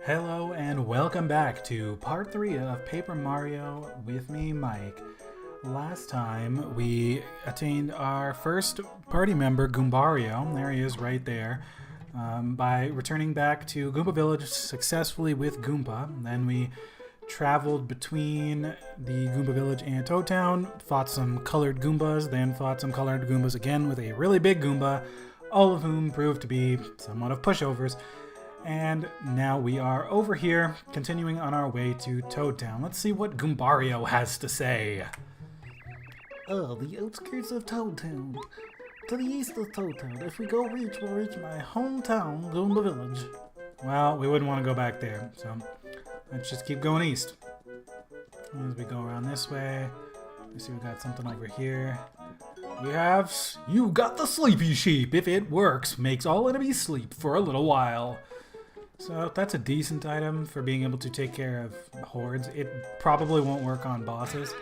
Hello and welcome back to part 3 of Paper Mario with me, Mike. Last time we attained our first party member, Goombario, there he is right there, by returning back to Goomba Village successfully with Goomba. Then we traveled between the Goomba Village and Toad Town, fought some colored Goombas, then fought some colored Goombas again with a really big Goomba, all of whom proved to be somewhat of pushovers. And now we are over here, continuing on our way to Toad Town. Let's see what Goombario has to say. The outskirts of Toad Town. To the east of Toad Town. If we go we'll reach my hometown, Goomba Village. Well, we wouldn't want to go back there, so let's just keep going east. As we go around this way, we see we got something over here. We have, you got the Sleepy Sheep. If it works, makes all enemies sleep for a little while. So that's a decent item for being able to take care of hordes. It probably won't work on bosses.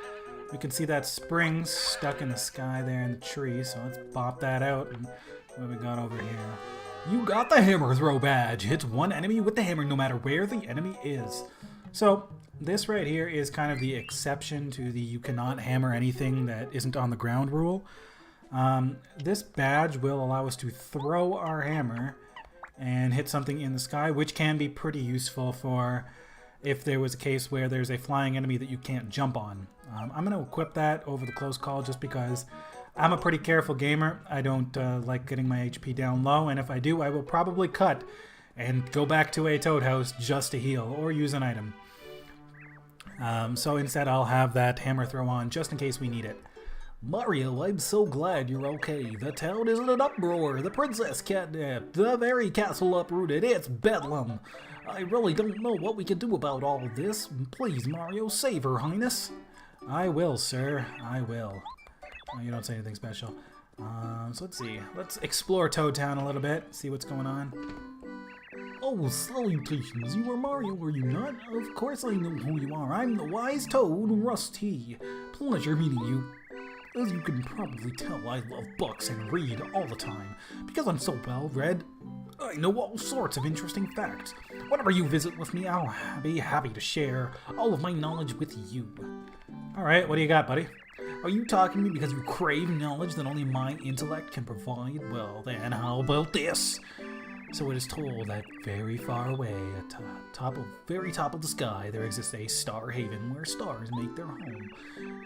We can see that spring stuck in the sky there in the tree, so let's bop that out. And what we got over here? You got the hammer throw badge. Hits one enemy with the hammer no matter where the enemy is. So this right here is kind of the exception to the you cannot hammer anything that isn't on the ground rule. This badge will allow us to throw our hammer and hit something in the sky, which can be pretty useful for if there was a case where there's a flying enemy that you can't jump on. I'm going to equip that over the close call just because I'm a pretty careful gamer. I don't like getting my HP down low, and if I do, I will probably cut and go back to a Toad House just to heal or use an item. So instead I'll have that hammer throw on just in case we need it. Mario, I'm so glad you're okay. The town is in an uproar. The princess catnapped. The very castle uprooted. It's bedlam. I really don't know what we can do about all of this. Please, Mario, save her highness. I will, sir. I will. Oh, you don't say anything special. So let's see. Let's explore Toad Town a little bit. See what's going on. Oh, salutations. You are Mario, are you not? Of course I know who you are. I'm the wise Toad, Rusty. Pleasure meeting you. As you can probably tell, I love books and read all the time. Because I'm so well read, I know all sorts of interesting facts. Whenever you visit with me, I'll be happy to share all of my knowledge with you. Alright, what do you got, buddy? Are you talking to me because you crave knowledge that only my intellect can provide? Well then, how about this? So it is told that very far away, at the very top of the sky, there exists a Star Haven where stars make their home.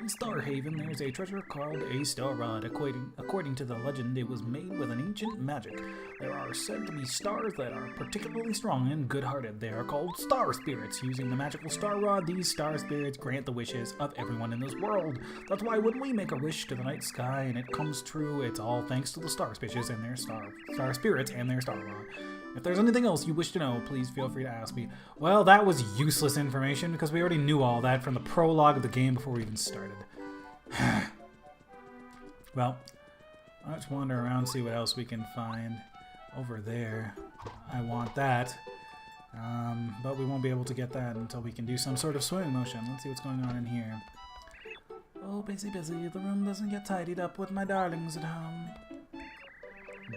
In Star Haven, there's a treasure called a Star Rod. According to the legend, it was made with an ancient magic. There are said to be stars that are particularly strong and good-hearted. They are called Star Spirits. Using the magical Star Rod, these Star Spirits grant the wishes of everyone in this world. That's why when we make a wish to the night sky and it comes true, it's all thanks to the Star Spirits and their Star Spirits and their Star Rod. If there's anything else you wish to know, please feel free to ask me. Well, that was useless information because we already knew all that from the prologue of the game before we even started. Well, let's wander around, see what else we can find. Over there, I want that. But we won't be able to get that until we can do some sort of swimming motion. Let's see what's going on in here. Oh, busy, busy. The room doesn't get tidied up with my darlings at home.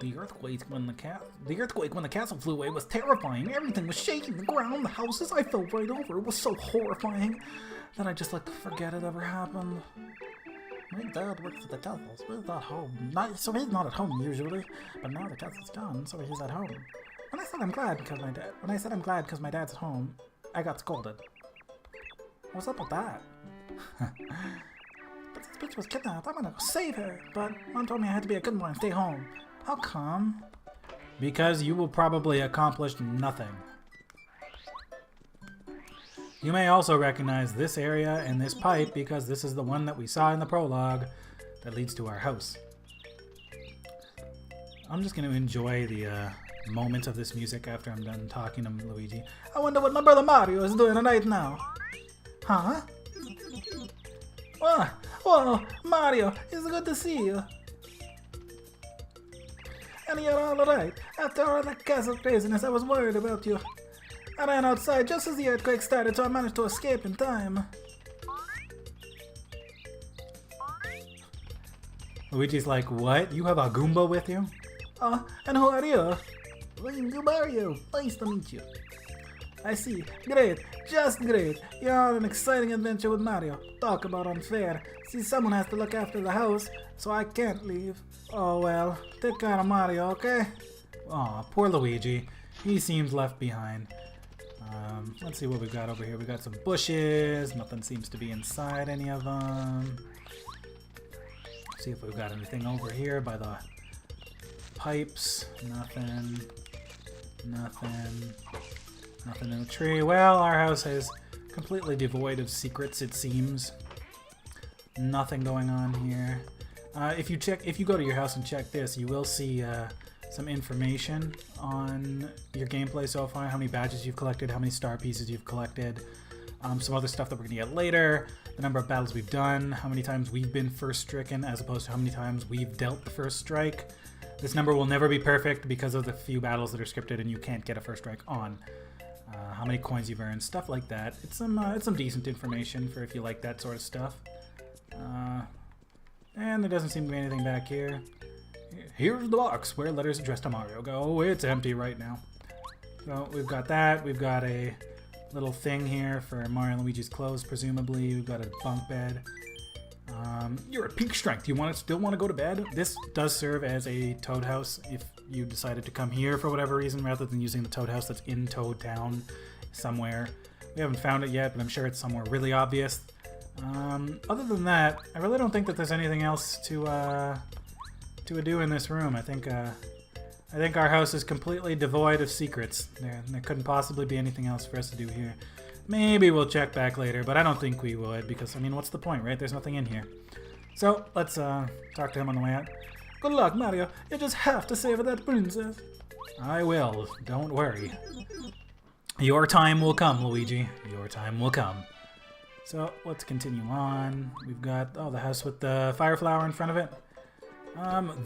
The earthquake when the castle flew away was terrifying. Everything was shaking, the ground, the houses. I fell right over. It was so horrifying that I just like to forget it ever happened. My dad works at the castle, so he's not home. So he's not at home usually, but now the castle's gone, so he's at home. When I said I'm glad because my dad's at home, I got scolded. What's up with that? But this bitch was kidnapped. I'm gonna go save her, but Mom told me I had to be a good boy and stay home. How come? Because you will probably accomplish nothing. You may also recognize this area and this pipe because this is the one that we saw in the prologue that leads to our house. I'm just going to enjoy the moment of this music after I'm done talking to Luigi. I wonder what my brother Mario is doing tonight now. Huh? Whoa, Mario, it's good to see you. And you're all right. After all that castle craziness, I was worried about you. I ran outside just as the earthquake started, so I managed to escape in time. Luigi's like, what? You have a Goomba with you? And who are you? I'm Mario. Nice to meet you. I see. Great. Just great. You're on an exciting adventure with Mario. Talk about unfair. See, someone has to look after the house, so I can't leave. Oh well. Take care of Mario, okay? Aw, poor Luigi. He seems left behind. Let's see what we've got over here. We've got some bushes. Nothing seems to be inside any of them. See if we've got anything over here by the pipes. Nothing. Nothing. Nothing in the tree. Well, our house is completely devoid of secrets, it seems. Nothing going on here. If you go to your house and check this, you will see some information on your gameplay so far, how many badges you've collected, how many star pieces you've collected, some other stuff that we're going to get later, the number of battles we've done, how many times we've been first stricken as opposed to how many times we've dealt the first strike. This number will never be perfect because of the few battles that are scripted and you can't get a first strike on. How many coins you've earned, stuff like that. It's some decent information for if you like that sort of stuff. And there doesn't seem to be anything back here. Here's the box where letters addressed to Mario go. It's empty right now. So we've got that. We've got a little thing here for Mario and Luigi's clothes, presumably. We've got a bunk bed. You're at peak strength. You still want to go to bed? This does serve as a Toad house if you decided to come here for whatever reason, rather than using the Toad house that's in Toad Town somewhere. We haven't found it yet, but I'm sure it's somewhere really obvious. Other than that, I really don't think that there's anything else to do in this room. I think our house is completely devoid of secrets. There couldn't possibly be anything else for us to do here. Maybe we'll check back later, but I don't think we would, because, I mean, what's the point, right? There's nothing in here. So, let's talk to him on the way out. Good luck, Mario. You just have to save that princess. I will. Don't worry. Your time will come, Luigi. Your time will come. So, let's continue on. We've got, the house with the fire flower in front of it.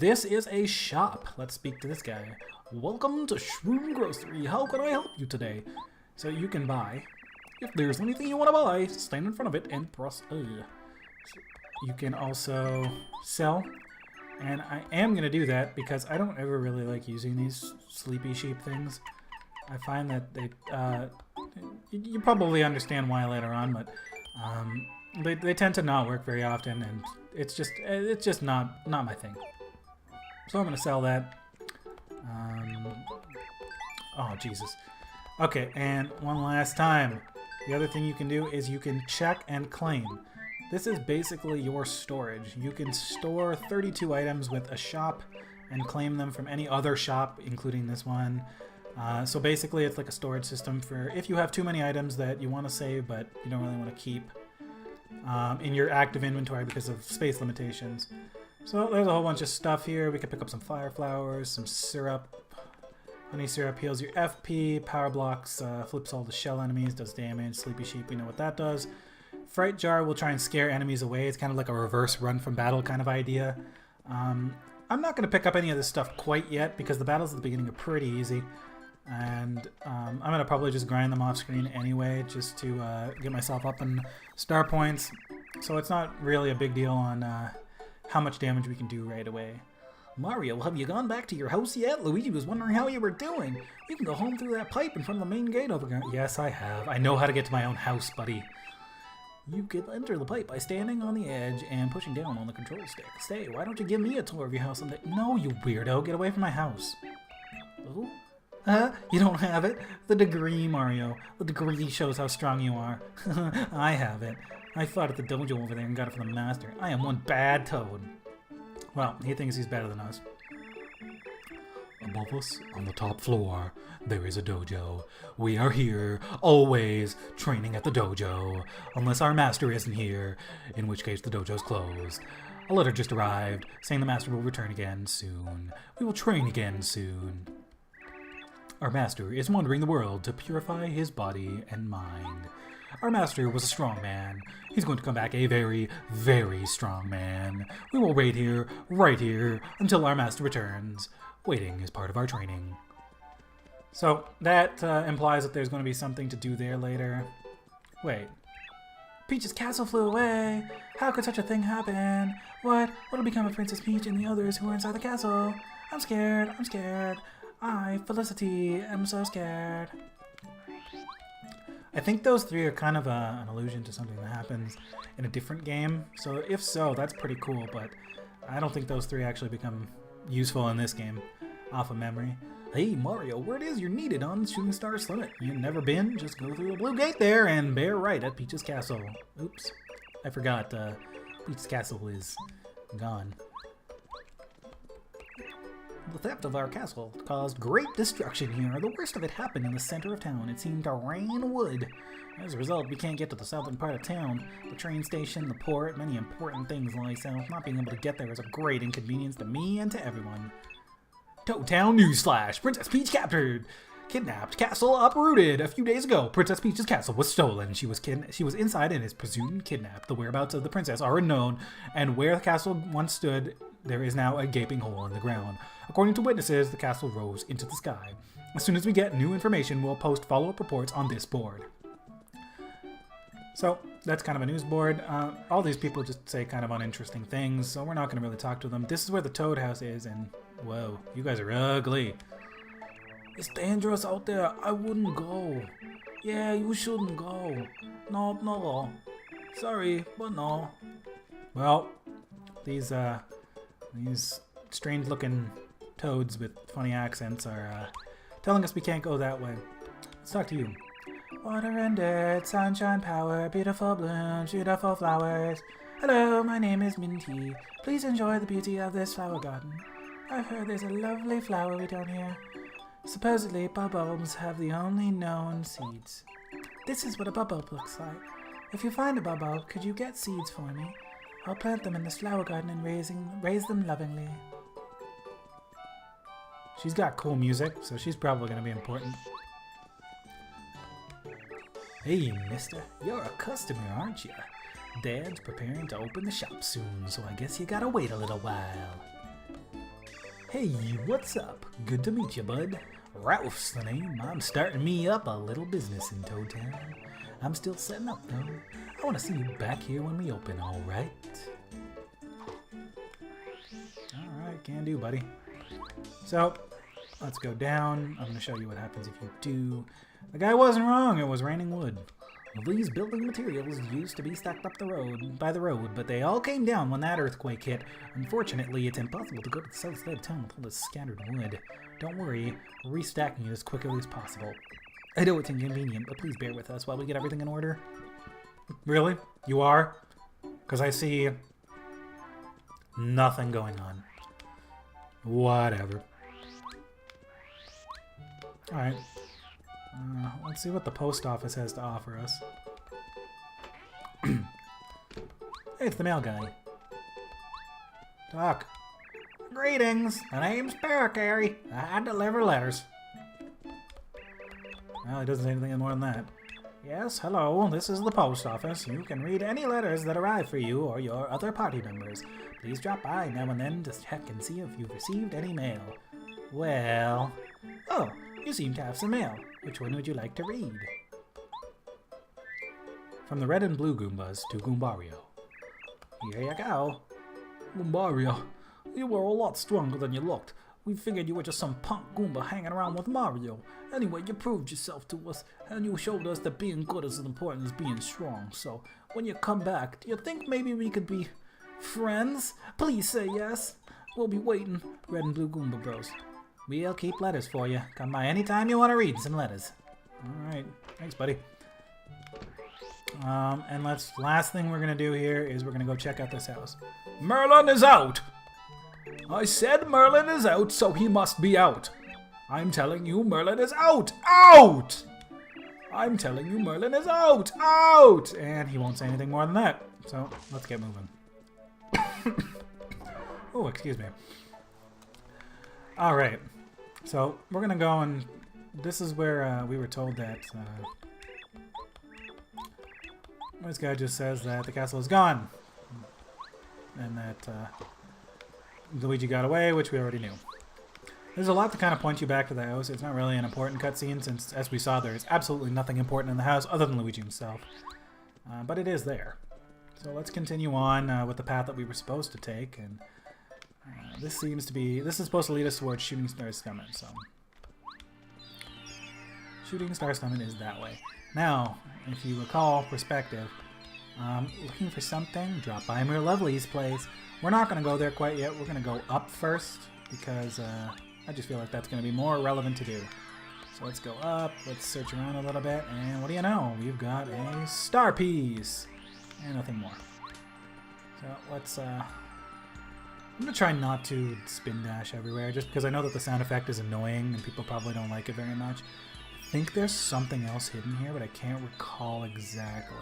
This is a shop. Let's speak to this guy. Welcome to Shroom Grocery. How can I help you today? So you can buy. If there's anything you want to buy, stand in front of it and press A. You can also sell. And I am going to do that because I don't ever really like using these sleepy sheep things. I find that they, you probably understand why later on, but they tend to not work very often, and it's just not my thing. So I'm going to sell that. Oh, Jesus. Okay, and one last time. The other thing you can do is you can check and claim. This is basically your storage. You can store 32 items with a shop and claim them from any other shop, including this one. So basically it's like a storage system for if you have too many items that you want to save but you don't really want to keep in your active inventory because of space limitations. So there's a whole bunch of stuff here. We could pick up some fire flowers, some syrup. Honey syrup heals your FP, power blocks flips all the shell enemies, does damage, sleepy sheep, we know what that does. Fright jar will try and scare enemies away. It's kind of like a reverse run from battle kind of idea. I'm not going to pick up any of this stuff quite yet because the battles at the beginning are pretty easy. And I'm going to probably just grind them off screen anyway just to get myself up in star points. So it's not really a big deal on how much damage we can do right away. Mario, have you gone back to your house yet? Luigi was wondering how you were doing. You can go home through that pipe in front of the main gate over there. Yes, I have. I know how to get to my own house, buddy. You can enter the pipe by standing on the edge and pushing down on the control stick. Say, why don't you give me a tour of your house? No, you weirdo. Get away from my house. Oh? Huh? You don't have it? The degree, Mario. The degree shows how strong you are. I have it. I fought at the dojo over there and got it from the master. I am one bad toad. Well, he thinks he's better than us. Above us, on the top floor, there is a dojo. We are here, always, training at the dojo. Unless our master isn't here, in which case the dojo's closed. A letter just arrived, saying the master will return again soon. We will train again soon. Our master is wandering the world to purify his body and mind. Our master was a strong man. He's going to come back a very, very strong man. We will wait here, right here, until our master returns. Waiting is part of our training. So that implies that there's going to be something to do there later. Wait. Peach's castle flew away. How could such a thing happen? What'll become of Princess Peach and the others who are inside the castle? I'm scared. I, Felicity, am so scared. I think those three are kind of an allusion to something that happens in a different game. So if so, that's pretty cool, but I don't think those three actually become useful in this game off of memory. Hey Mario, word is you're needed on Shooting Star Summit. You've never been? Just go through the blue gate there and bear right at Peach's Castle. Oops, I forgot. Peach's Castle is gone. The theft of our castle caused great destruction here. The worst of it happened in the center of town. It seemed to rain wood. As a result, we can't get to the southern part of town. The train station, the port, many important things lie south. Not being able to get there is a great inconvenience to me and to everyone. Toad Town Newsflash! Princess Peach captured! Kidnapped. Castle uprooted. A few days ago, Princess Peach's castle was stolen. She was inside and is presumed kidnapped. The whereabouts of the princess are unknown, and where the castle once stood, there is now a gaping hole in the ground. According to witnesses, the castle rose into the sky. As soon as we get new information, we'll post follow-up reports on this board. So, that's kind of a news board. All these people just say kind of uninteresting things, so we're not going to really talk to them. This is where the Toad House is, and whoa, you guys are ugly. It's dangerous out there. I wouldn't go. Yeah, you shouldn't go. No. Sorry, but no. Well, these strange-looking toads with funny accents are telling us we can't go that way. Let's talk to you. Water and dirt, sunshine, power, beautiful blooms, beautiful flowers. Hello, my name is Minty. Please enjoy the beauty of this flower garden. I've heard there's a lovely flower down here. Supposedly, bulbs have the only known seeds. This is what a bulb looks like. If you find a bulb, could you get seeds for me? I'll plant them in this flower garden and raise them lovingly. She's got cool music, so she's probably going to be important. Hey, mister, you're a customer, aren't you? Dad's preparing to open the shop soon, so I guess you gotta wait a little while. Hey, what's up? Good to meet you, bud. Ralph's the name. I'm starting me up a little business in Toad Town. I'm still setting up, though. I want to see you back here when we open, alright? Alright, can do, buddy. So, let's go down. I'm going to show you what happens if you do. The guy wasn't wrong. It was raining wood. These building materials used to be stacked up by the road, but they all came down when that earthquake hit. Unfortunately, it's impossible to go to the south side of town with all this scattered wood. Don't worry, we're restacking it as quickly as possible. I know it's inconvenient, but please bear with us while we get everything in order. Really? You are? Because I see nothing going on. Whatever. Alright. Let's see what the post office has to offer us. Hey, it's the mail guy. Doc. Greetings. My name's Paracary. I deliver letters. Well, he doesn't say anything more than that. Yes, hello. This is the post office. You can read any letters that arrive for you or your other party members. Please drop by now and then to check and see if you've received any mail. Well... Oh, you seem to have some mail. Which one would you like to read? From the red and blue Goombas to Goombario. Here you go. Goombario, you were a lot stronger than you looked. We figured you were just some punk Goomba hanging around with Mario. Anyway, you proved yourself to us, and you showed us that being good is as important as being strong. So, when you come back, do you think maybe we could be friends? Please say yes. We'll be waiting, Red and Blue Goomba Bros. We'll keep letters for you. Come by anytime you want to read some letters. Alright. Thanks, buddy. And last thing we're going to do here is we're going to go check out this house. Merlin is out! I said Merlin is out, so he must be out. I'm telling you Merlin is out! Out! I'm telling you Merlin is out! Out! And he won't say anything more than that. So, let's get moving. Oh, excuse me. Alright. So, we're going to go and... This is where we were told that... this guy just says that the castle is gone. And that Luigi got away, which we already knew. There's a lot to kind of point you back to the house. It's not really an important cutscene since, as we saw, there's absolutely nothing important in the house other than Luigi himself. But it is there. So let's continue on with the path that we were supposed to take. And this is supposed to lead us towards Shooting Star Summit. So Shooting Star Summon is that way. Now, if you recall perspective, looking for something, drop by Mere Lovely's place. We're not going to go there quite yet. We're going to go up first because I just feel like that's going to be more relevant to do. So let's go up, let's search around a little bit, and what do you know? We've got a star piece! And nothing more. So let's, I'm gonna try not to spin dash everywhere, just because I know that the sound effect is annoying and people probably don't like it very much. I think there's something else hidden here, but I can't recall exactly.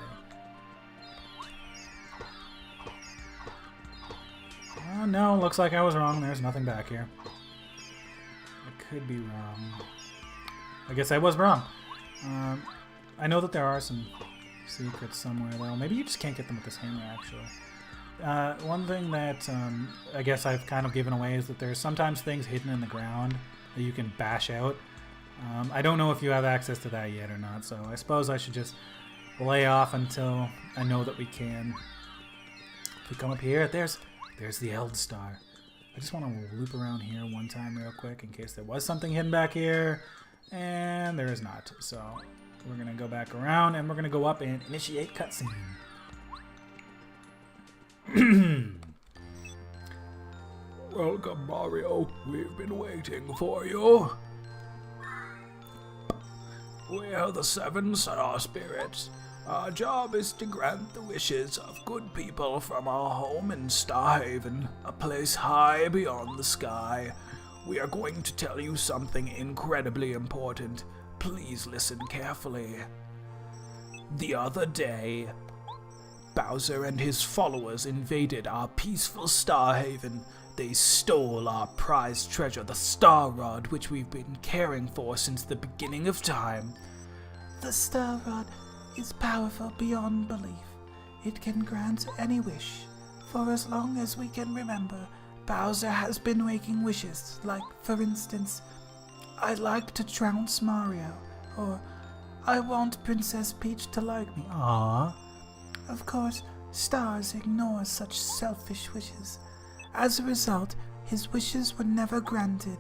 Oh no, looks like I was wrong. There's nothing back here. I could be wrong. I guess I was wrong. I know that there are some secrets somewhere, though. Maybe you just can't get them with this hammer, actually. One thing that I guess I've kind of given away is that there's sometimes things hidden in the ground that you can bash out. I don't know if you have access to that yet or not, so I suppose I should just lay off until I know that we can. If we come up here, there's the Eld Star. I just want to loop around here one time real quick in case there was something hidden back here. And there is not. So we're going to go back around and we're going to go up and initiate cutscene. Welcome, Mario. We've been waiting for you. We're the 7 Star Spirits. Our job is to grant the wishes of good people from our home in Starhaven, a place high beyond the sky. We are going to tell you something incredibly important. Please listen carefully. The other day, Bowser and his followers invaded our peaceful Starhaven. They stole our prized treasure, the Star Rod, which we've been caring for since the beginning of time. The Star Rod is powerful beyond belief. It can grant any wish. For as long as we can remember, Bowser has been making wishes, like, for instance, I'd like to trounce Mario, or I want Princess Peach to like me. Aww. Of course, Stars ignore such selfish wishes. As a result, his wishes were never granted.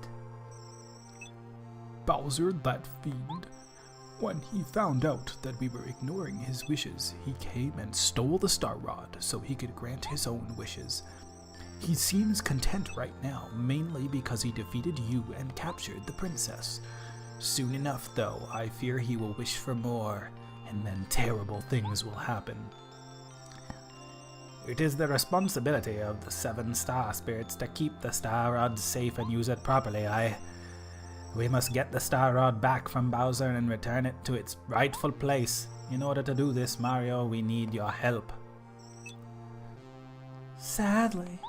Bowser, that fiend. When he found out that we were ignoring his wishes, he came and stole the Star Rod so he could grant his own wishes. He seems content right now, mainly because he defeated you and captured the princess. Soon enough, though, I fear he will wish for more, and then terrible things will happen. It is the responsibility of the 7 Star Spirits to keep the Star Rod safe and use it properly. We must get the Star Rod back from Bowser and return it to its rightful place. In order to do this, Mario, we need your help. Sadly,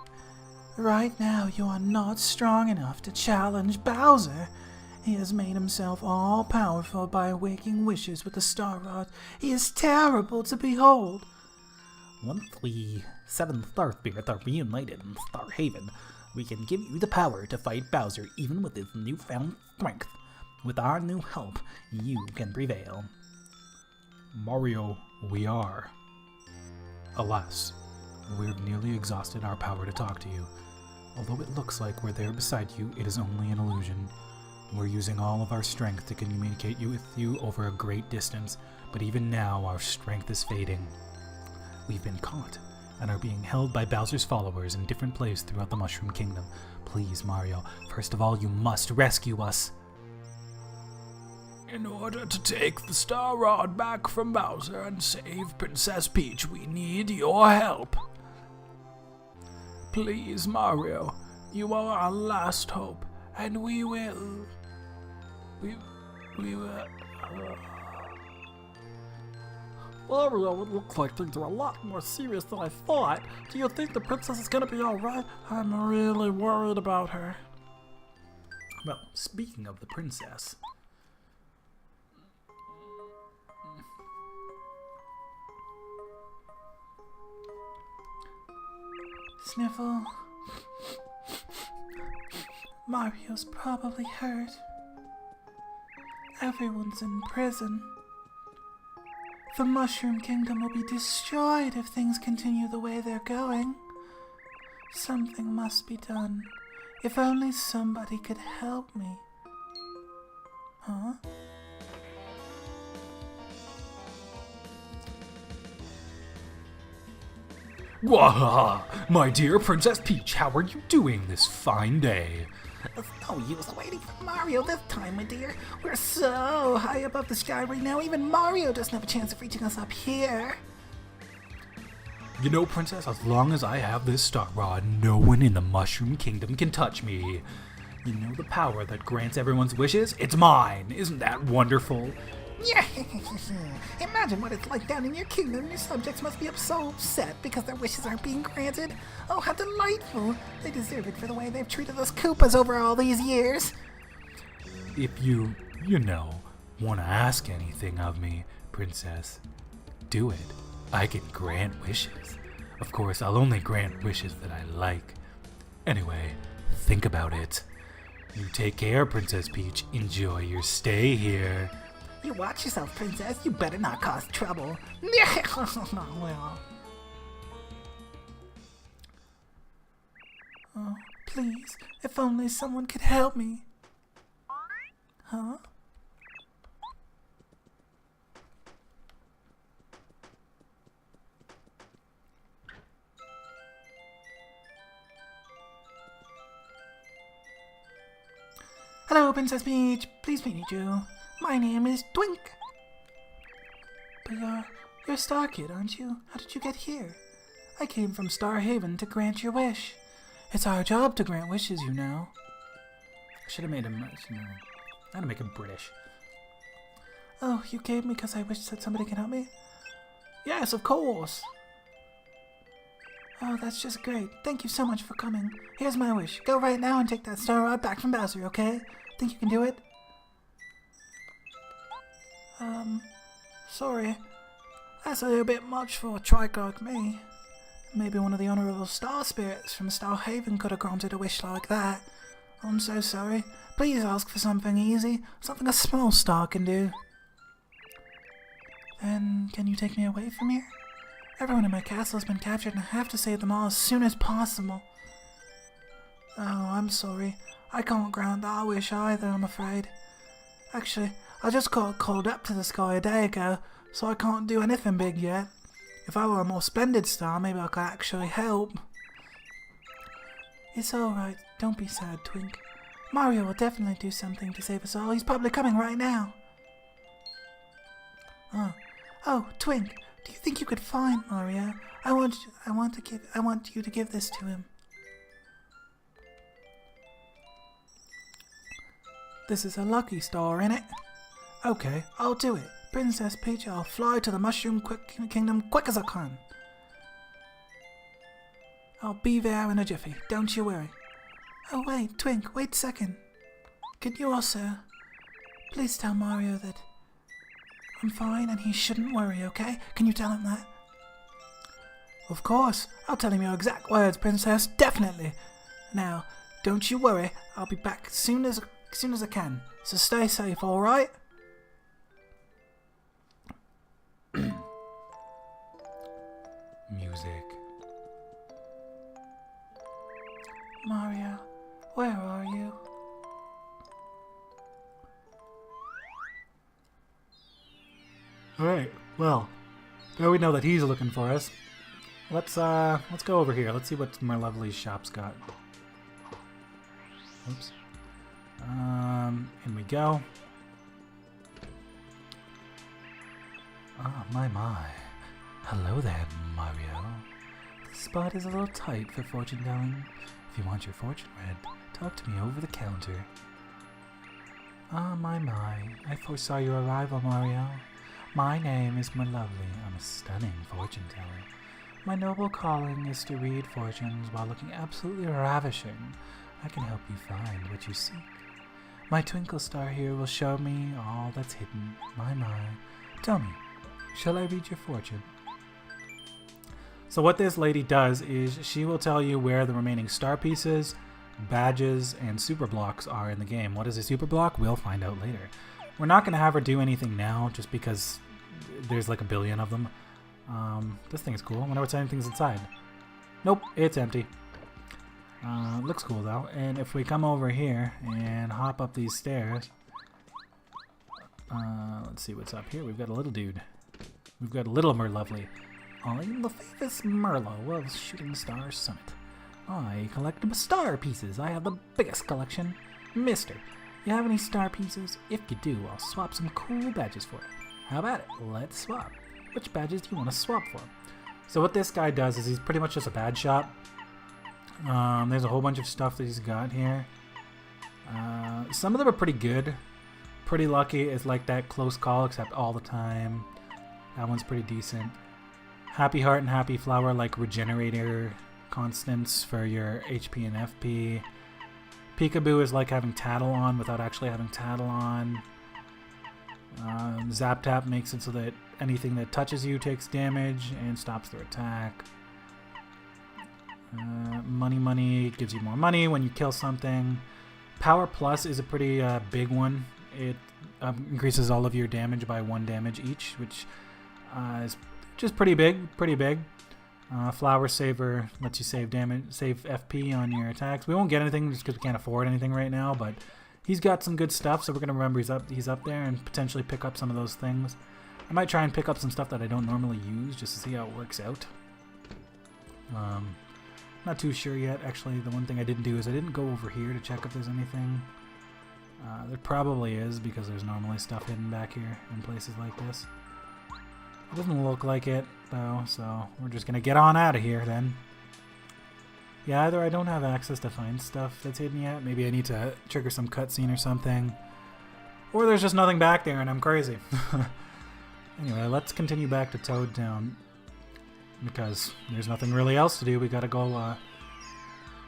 right now you are not strong enough to challenge Bowser. He has made himself all-powerful by waking wishes with the Star Rod. He is terrible to behold. Once we 7 Star Spirits are reunited in Starhaven, we can give you the power to fight Bowser even with his newfound strength. With our new help, you can prevail. Mario, we are. Alas, we've nearly exhausted our power to talk to you. Although it looks like we're there beside you, it is only an illusion. We're using all of our strength to communicate with you over a great distance, but even now our strength is fading. We've been caught, and are being held by Bowser's followers in different places throughout the Mushroom Kingdom. Please, Mario, first of all, you must rescue us. In order to take the Star Rod back from Bowser and save Princess Peach, we need your help. Please, Mario, you are our last hope, and we will... Mario, it looks like things are a lot more serious than I thought. Do you think the princess is gonna be alright? I'm really worried about her. Well, speaking of the princess... Sniffle. Mario's probably hurt. Everyone's in prison. The Mushroom Kingdom will be destroyed if things continue the way they're going. Something must be done. If only somebody could help me. Huh? Wah! My dear Princess Peach, how are you doing this fine day? There's no use waiting for Mario this time, my dear. We're so high above the sky right now, even Mario doesn't have a chance of reaching us up here. You know, Princess, as long as I have this Star Rod, no one in the Mushroom Kingdom can touch me. You know the power that grants everyone's wishes? It's mine! Isn't that wonderful? Yeah, imagine what it's like down in your kingdom. Your subjects must be so upset because their wishes aren't being granted. Oh, how delightful. They deserve it for the way they've treated us Koopas over all these years. If you want to ask anything of me, Princess, do it. I can grant wishes. Of course, I'll only grant wishes that I like. Anyway, think about it. You take care, Princess Peach. Enjoy your stay here. You watch yourself, Princess. You better not cause trouble. Well. Oh, please. If only someone could help me. Huh? Hello, Princess Peach. Pleased to meet you. My name is Twink. But you're a Star Kid, aren't you? How did you get here? I came from Star Haven to grant your wish. It's our job to grant wishes, you know. I should have made him, I had to make him British. Oh, you came because I wish that somebody can help me? Yes, of course. Oh, that's just great. Thank you so much for coming. Here's my wish. Go right now and take that Star Rod back from Bowser, okay? Think you can do it? Sorry. That's a little bit much for a trick like me. Maybe one of the honorable star spirits from Star Haven could have granted a wish like that. I'm so sorry. Please ask for something easy. Something a small star can do. Then, can you take me away from here? Everyone in my castle has been captured and I have to save them all as soon as possible. Oh, I'm sorry. I can't grant that wish either, I'm afraid. Actually, I just got called up to the sky a day ago, so I can't do anything big yet. If I were a more splendid star, maybe I could actually help. It's alright, don't be sad, Twink. Mario will definitely do something to save us all. He's probably coming right now. Oh, Twink, do you think you could find Mario? I want you to give this to him. This is a lucky star, innit? Okay, I'll do it. Princess Peach, I'll fly to the Mushroom Kingdom quick as I can. I'll be there in a jiffy, don't you worry. Oh wait, Twink, wait a second. Could you also please tell Mario that I'm fine and he shouldn't worry, okay? Can you tell him that? Of course, I'll tell him your exact words, Princess, definitely. Now, don't you worry, I'll be back as soon as I can. So stay safe, alright? Music. Mario, where are you? Alright, well, now we know that he's looking for us. Let's go over here. Let's see what my lovely shop's got. Oops. In we go. Ah, my. Hello there, Mario. The spot is a little tight for fortune telling. If you want your fortune read, talk to me over the counter. Ah, my. I foresaw your arrival, Mario. My name is Merlovely. I'm a stunning fortune teller. My noble calling is to read fortunes while looking absolutely ravishing. I can help you find what you seek. My twinkle star here will show me all that's hidden. My. Tell me, shall I read your fortune? So what this lady does is she will tell you where the remaining star pieces, badges, and super blocks are in the game. What is a super block? We'll find out later. We're not going to have her do anything now just because there's like a billion of them. This thing is cool. I wonder what's anything's inside. Nope, it's empty. Looks cool though. And if we come over here and hop up these stairs, let's see what's up here. We've got a little dude. We've got a little Merlovely. I'm the famous Merlo of Shooting Star Summit. I collect star pieces. I have the biggest collection. Mister, you have any star pieces? If you do, I'll swap some cool badges for it. How about it? Let's swap. Which badges do you want to swap for? So what this guy does is he's pretty much just a badge shop. There's a whole bunch of stuff that he's got here. Some of them are pretty good. Pretty Lucky is like that close call, except all the time. That one's pretty decent. Happy Heart and Happy Flower like regenerator constants for your HP and FP. Peekaboo is like having Tattle on without actually having Tattle on. Zap Tap makes it so that anything that touches you takes damage and stops their attack. Money gives you more money when you kill something. Power Plus is a pretty big one. It increases all of your damage by 1 damage each, which is just pretty big. Flower Saver lets you save FP on your attacks. We won't get anything just because we can't afford anything right now, but he's got some good stuff, so we're gonna remember he's up there and potentially pick up some of those things. I might try and pick up some stuff that I don't normally use just to see how it works out. Not too sure yet. Actually, the one thing I didn't do is I didn't go over here to check if there's anything. There probably is, because there's normally stuff hidden back here in places like this. It doesn't look like it, though, so we're just going to get on out of here, then. Yeah, either I don't have access to find stuff that's hidden yet, maybe I need to trigger some cutscene or something, or there's just nothing back there and I'm crazy. Anyway, let's continue back to Toad Town, because there's nothing really else to do. We gotta go, I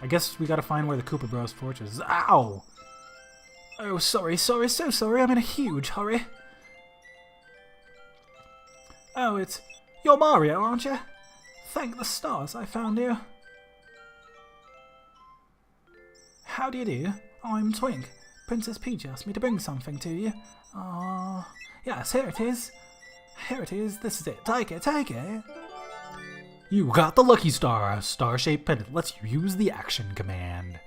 guess we gotta find where the Koopa Bros fortress is. Ow! Oh, sorry, so sorry, I'm in a huge hurry. Oh, you're Mario, aren't you? Thank the stars I found you. How do you do? I'm Twink. Princess Peach asked me to bring something to you. Yes, here it is. This is it. Take it. You got the Lucky Star. A star-shaped pendant lets you use the action command.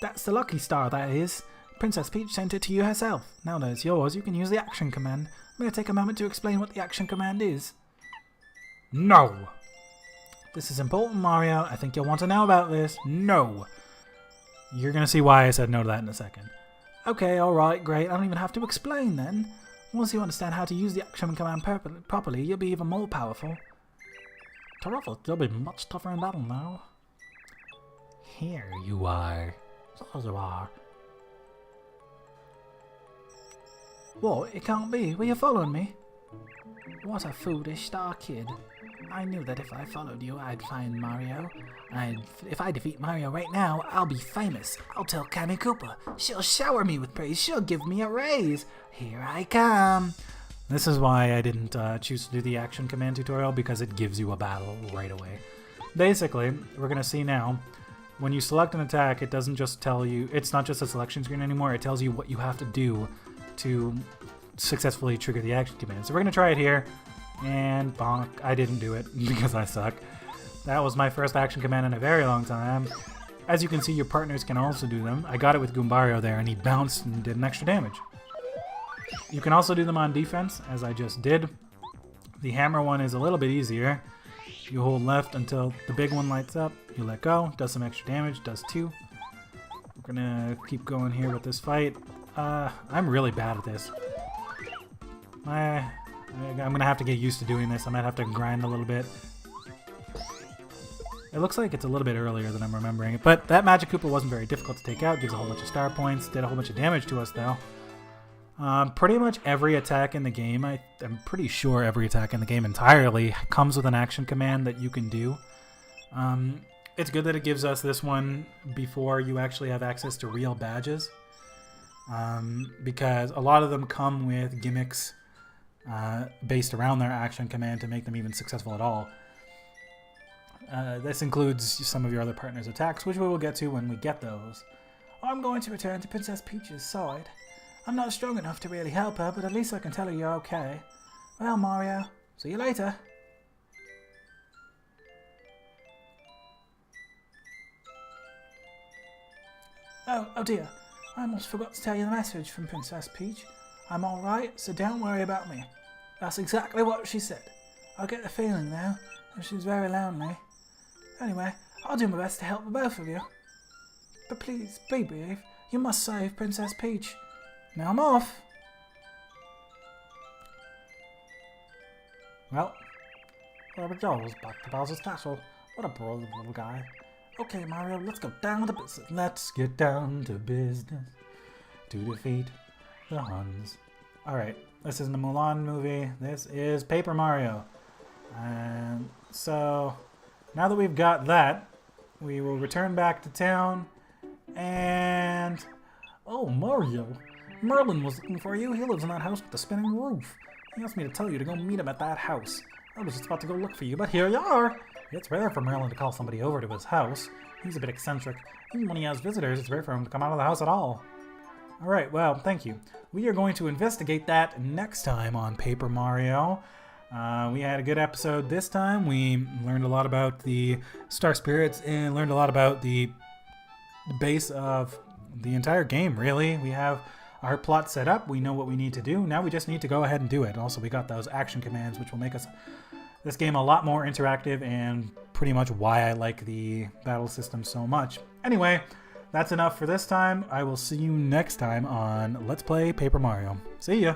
That's the Lucky Star, that is. Princess Peach sent it to you herself. Now that it's yours, you can use the action command. I'm going to take a moment to explain what the action command is. No! This is important, Mario. I think you'll want to know about this. No! You're going to see why I said no to that in a second. Okay, alright, great. I don't even have to explain then. Once you understand how to use the action command properly, you'll be even more powerful. Terrific, you'll be much tougher in battle now. Here you are. So you are. What? It can't be. Were you following me? What a foolish star kid. I knew that if I followed you, I'd find Mario. If I defeat Mario right now, I'll be famous. I'll tell Kammy Koopa. She'll shower me with praise. She'll give me a raise. Here I come. This is why I didn't choose to do the action command tutorial, because it gives you a battle right away. Basically, we're going to see now, when you select an attack, it doesn't just tell you, it's not just a selection screen anymore, it tells you what you have to do to successfully trigger the action command. So we're going to try it here, and bonk, I didn't do it because I suck. That was my first action command in a very long time. As you can see, your partners can also do them. I got it with Goombario there, and he bounced and did an extra damage. You can also do them on defense, as I just did. The hammer one is a little bit easier. You hold left until the big one lights up. You let go, does some extra damage, does 2. We're gonna keep going here with this fight. I'm really bad at this. I'm gonna have to get used to doing this. I might have to grind a little bit. It looks like it's a little bit earlier than I'm remembering it, but that Magic Koopa wasn't very difficult to take out. Gives a whole bunch of star points, did a whole bunch of damage to us though. Pretty much every attack in the game, I'm pretty sure every attack in the game entirely comes with an action command that you can do. It's good that it gives us this one before you actually have access to real badges, because a lot of them come with gimmicks based around their action command to make them even successful at all. This includes some of your other partners' attacks, which we will get to when we get those. I'm going to return to Princess Peach's side. I'm not strong enough to really help her, but at least I can tell her you're okay. Well, Mario, see you later. Oh dear. I almost forgot to tell you the message from Princess Peach. I'm alright, so don't worry about me. That's exactly what she said. I get the feeling, though, that she's very lonely. Anyway, I'll do my best to help the both of you. But please, be brave. You must save Princess Peach. Now I'm off. Well, there we go. Back to Bowser's Castle. What a brilliant little guy. Okay, Mario, let's go down to business. Let's get down to business to defeat the Huns. Alright, this isn't a Mulan movie. This is Paper Mario. And so, now that we've got that, we will return back to town and... Oh, Mario. Merlin was looking for you. He lives in that house with the spinning roof. He asked me to tell you to go meet him at that house. I was just about to go look for you, but here you are. It's rare for Merlin to call somebody over to his house. He's a bit eccentric. Even when he has visitors, it's rare for him to come out of the house at all. Alright, well, thank you. We are going to investigate that next time on Paper Mario. We had a good episode this time. We learned a lot about the Star Spirits and learned a lot about the base of the entire game, really. We have our plot set up. We know what we need to do. Now we just need to go ahead and do it. Also, we got those action commands, which will make this game a lot more interactive and pretty much why I like the battle system so much. Anyway, that's enough for this time. I will see you next time on Let's Play Paper Mario. See ya!